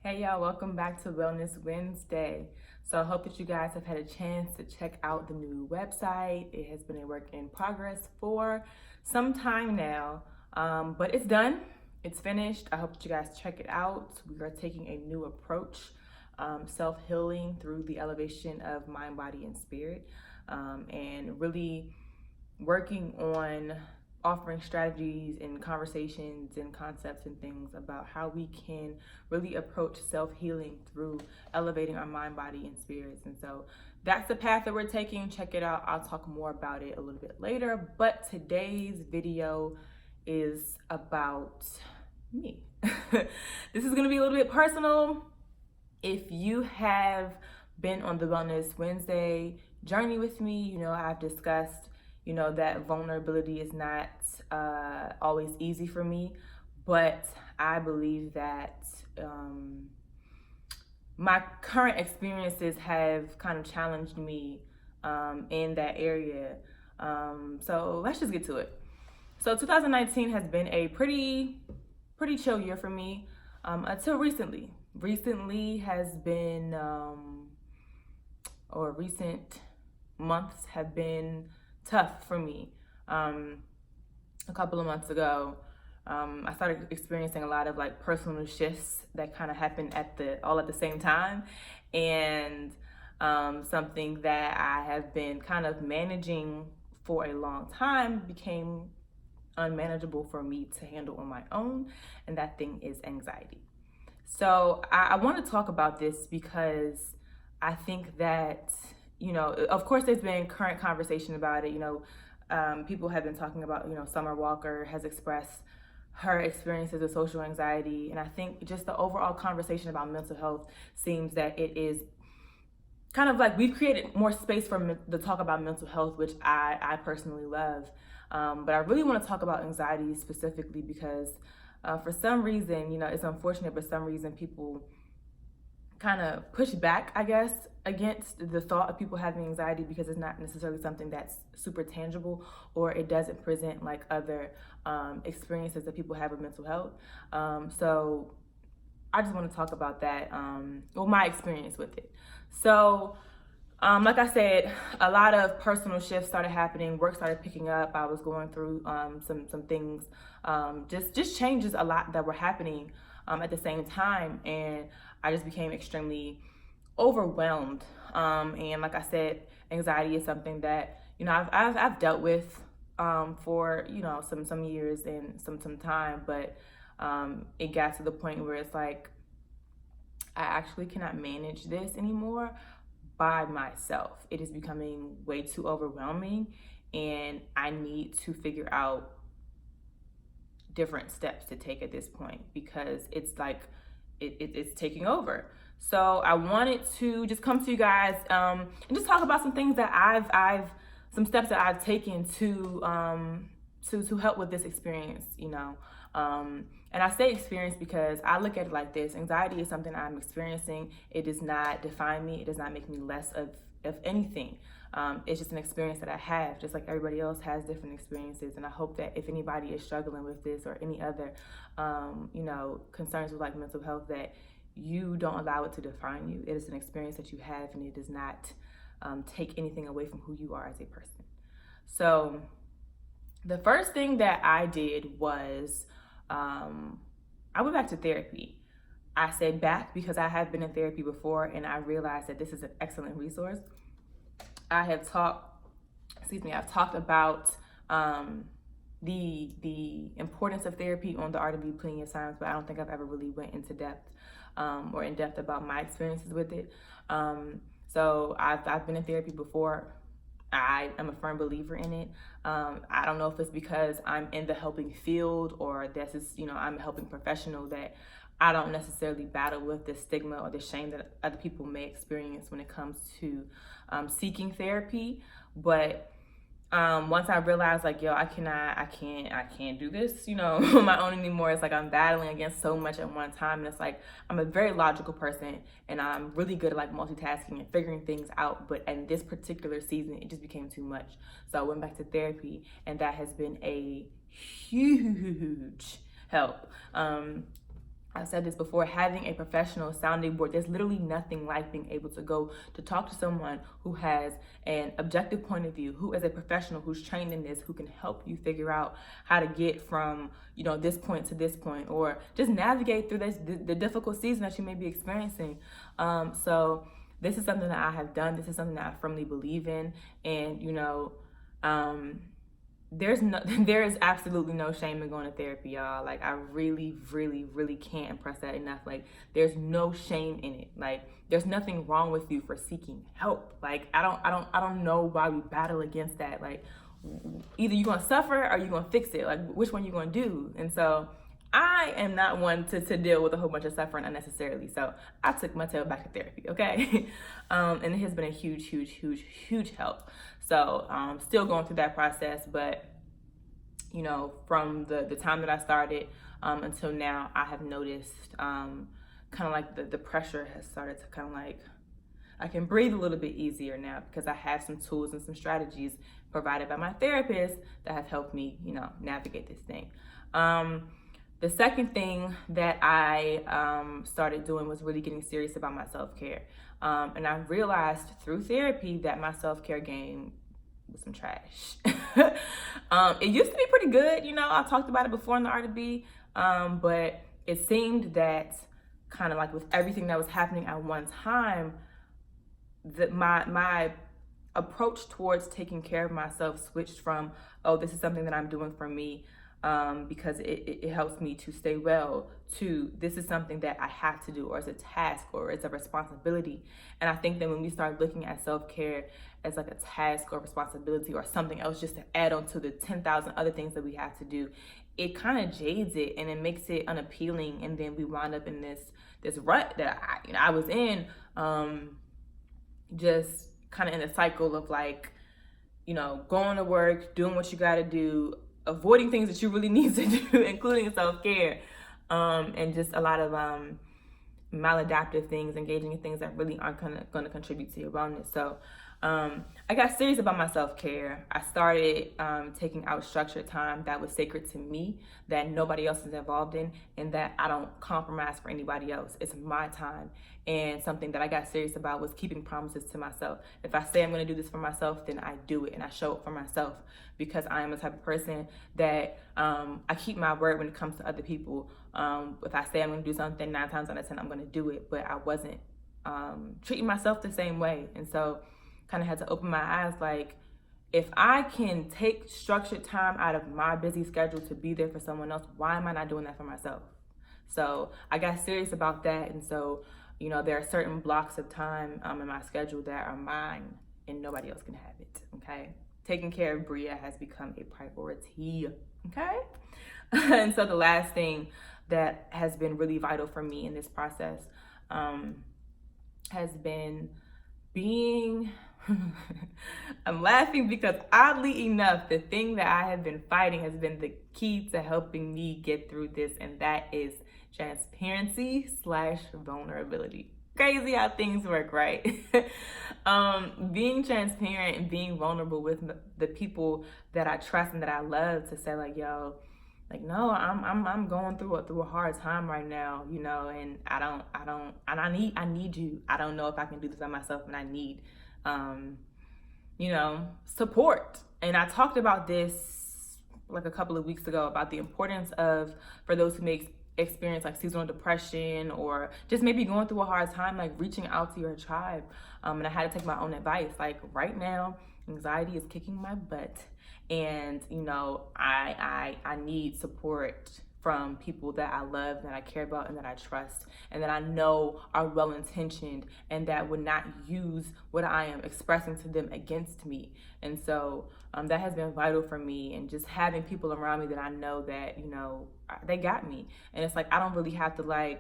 Hey y'all, welcome back to Wellness Wednesday. So I hope that you guys have had a chance to check out the new website. It has been a work in progress for some time now, but it's done. It's finished. I hope that you guys check it out. We are taking a new approach, self-healing through the elevation of mind, body, and spirit, and really working on offering strategies and conversations and concepts and things about how we can really approach self-healing through elevating our mind, body, and spirits. And so that's the path that we're taking. Check it out. I'll talk more about it a little bit later. But today's video is about me. This is going to be a little bit personal. If you have been on the Wellness Wednesday journey with me, you know I've discussed that vulnerability is not always easy for me, but I believe that my current experiences have kind of challenged me in that area. So let's just get to it. So 2019 has been a pretty chill year for me until recently. Recently has been, or recent months have been tough for me. A couple of months ago, I started experiencing a lot of like personal shifts that kind of happened all at the same time, and something that I have been kind of managing for a long time became unmanageable for me to handle on my own, and that thing is anxiety. So I want to talk about this because I think that of course, there's been current conversation about it. People have been talking about, Summer Walker has expressed her experiences with social anxiety. And I think just the overall conversation about mental health seems that it is kind of like we've created more space for the talk about mental health, which I personally love. But I really want to talk about anxiety specifically because for some reason, it's unfortunate, but for some reason people kind of push back, I guess, against the thought of people having anxiety because it's not necessarily something that's super tangible, or it doesn't present like other experiences that people have with mental health. So I just want to talk about that, my experience with it. So like I said, a lot of personal shifts started happening, work started picking up. I was going through some things, just changes a lot that were happening at the same time, and I just became extremely overwhelmed. And like I said, anxiety is something that I've dealt with for some years and some time, but it got to the point where it's like I actually cannot manage this anymore by myself. It is becoming way too overwhelming, and I need to figure out different steps to take at this point because it's like it's taking over. So I wanted to just come to you guys and just talk about some things that I've some steps that I've taken to help with this experience, and I say experience because I look at it like this: anxiety is something I'm experiencing. It does not define me. It does not make me less of anything. It's just an experience that I have, just like everybody else has different experiences. And I hope that if anybody is struggling with this or any other, concerns with like mental health, that you don't allow it to define you. It is an experience that you have, and it does not take anything away from who you are as a person. So the first thing that I did was I went back to therapy. I said back because I have been in therapy before, and I realized that this is an excellent resource. I've talked about the importance of therapy on the Art of You Plenty of Times, but I don't think I've ever really went into depth or in depth about my experiences with it. So I've been in therapy before. I am a firm believer in it. I don't know if it's because I'm in the helping field or this is, I'm a helping professional, that I don't necessarily battle with the stigma or the shame that other people may experience when it comes to seeking therapy. But once I realized like, I can't do this, on my own anymore. It's like I'm battling against so much at one time. And it's like, I'm a very logical person and I'm really good at like multitasking and figuring things out. But in this particular season, it just became too much. So I went back to therapy, and that has been a huge help. I've said this before, having a professional sounding board, there's literally nothing like being able to go to talk to someone who has an objective point of view, who is a professional, who's trained in this, who can help you figure out how to get from, this point to this point, or just navigate through the difficult season that you may be experiencing. So this is something that I have done. This is something that I firmly believe in. And, there is absolutely no shame in going to therapy, y'all. Like, I really, really, really can't impress that enough. Like, there's no shame in it. Like, there's nothing wrong with you for seeking help. Like, I don't know why we battle against that. Like, either you're gonna suffer or you're gonna fix it. Like, which one you gonna do? And so I am not one to deal with a whole bunch of suffering unnecessarily. So I took my tail back to therapy, okay? And it has been a huge, huge, huge, huge help. So still going through that process, but from the time that I started until now, I have noticed kind of like the pressure has started to kind of like, I can breathe a little bit easier now because I have some tools and some strategies provided by my therapist that have helped me, navigate this thing. The second thing that I started doing was really getting serious about my self-care. And I realized through therapy that my self-care game was some trash. It used to be pretty good, I talked about it before in the Art of Be, but it seemed that kind of like with everything that was happening at one time, that my approach towards taking care of myself switched from, oh, this is something that I'm doing for me because it helps me to stay well, to this is something that I have to do, or it's a task, or it's a responsibility. And I think that when we start looking at self-care as like a task or responsibility or something else just to add on to the 10,000 other things that we have to do, it kind of jades it and it makes it unappealing. And then we wind up in this rut that I was in, just kind of in a cycle of like, going to work, doing what you got to do, avoiding things that you really need to do, including self-care, and just a lot of maladaptive things, engaging in things that really aren't going to contribute to your wellness. So I got serious about my self-care. I started taking out structured time that was sacred to me, that nobody else is involved in, and that I don't compromise for anybody else. It's my time. And something that I got serious about was keeping promises to myself. If I say I'm going to do this for myself, then I do it and I show up for myself, because I am the type of person that I keep my word when it comes to other people. If I say I'm going to do something, 9 times out of 10, I'm going to do it. But I wasn't treating myself the same way. And so kind of had to open my eyes, like, if I can take structured time out of my busy schedule to be there for someone else, why am I not doing that for myself? So I got serious about that. And so, there are certain blocks of time in my schedule that are mine and nobody else can have it, okay? Taking care of Bria has become a priority, okay? And so the last thing that has been really vital for me in this process has been being, I'm laughing because oddly enough, the thing that I have been fighting has been the key to helping me get through this, and that is transparency / vulnerability. Crazy how things work, right? Being transparent and being vulnerable with the people that I trust and that I love, to say like, yo, like, no, I'm going through a hard time right now, and I need you. I don't know if I can do this by myself, and I need support. And I talked about this like a couple of weeks ago about the importance of, for those who may experience like seasonal depression or just maybe going through a hard time, like reaching out to your tribe. And I had to take my own advice. Like right now, anxiety is kicking my butt, and I need support from people that I love, that I care about, and that I trust, and that I know are well-intentioned, and that would not use what I am expressing to them against me. And so that has been vital for me, and just having people around me that I know that, they got me. And it's like, I don't really have to I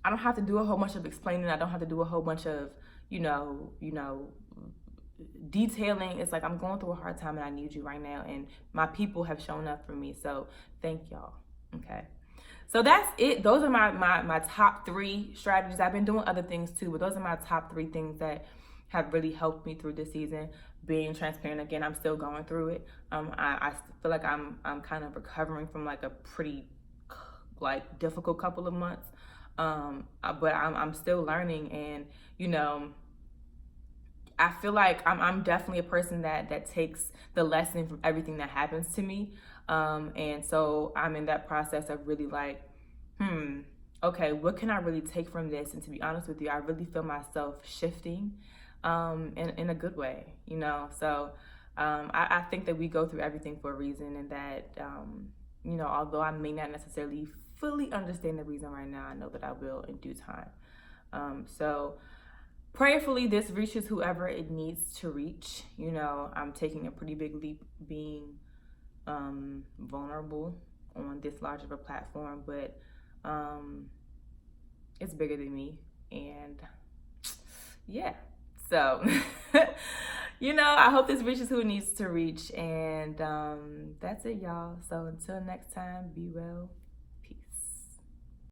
don't have to do a whole bunch of explaining. I don't have to do a whole bunch of, detailing. It's like, I'm going through a hard time and I need you right now, and my people have shown up for me, so thank y'all. Okay, so that's it. Those are my top 3 strategies. I've been doing other things too, but those are my top 3 things that have really helped me through this season. Being transparent, again, I'm still going through it. I feel like I'm kind of recovering from like a pretty like difficult couple of months. But I'm still learning, and you know, I feel like I'm definitely a person that takes the lesson from everything that happens to me. And so I'm in that process of really like, okay, what can I really take from this? And to be honest with you, I really feel myself shifting in a good way, you know? So I think that we go through everything for a reason, and that, you know, although I may not necessarily fully understand the reason right now, I know that I will in due time. So prayerfully, this reaches whoever it needs to reach. You know, I'm taking a pretty big leap being vulnerable on this large of a platform, but it's bigger than me. And yeah, so, you know, I hope this reaches who it needs to reach. And that's it, y'all. So until next time, be well.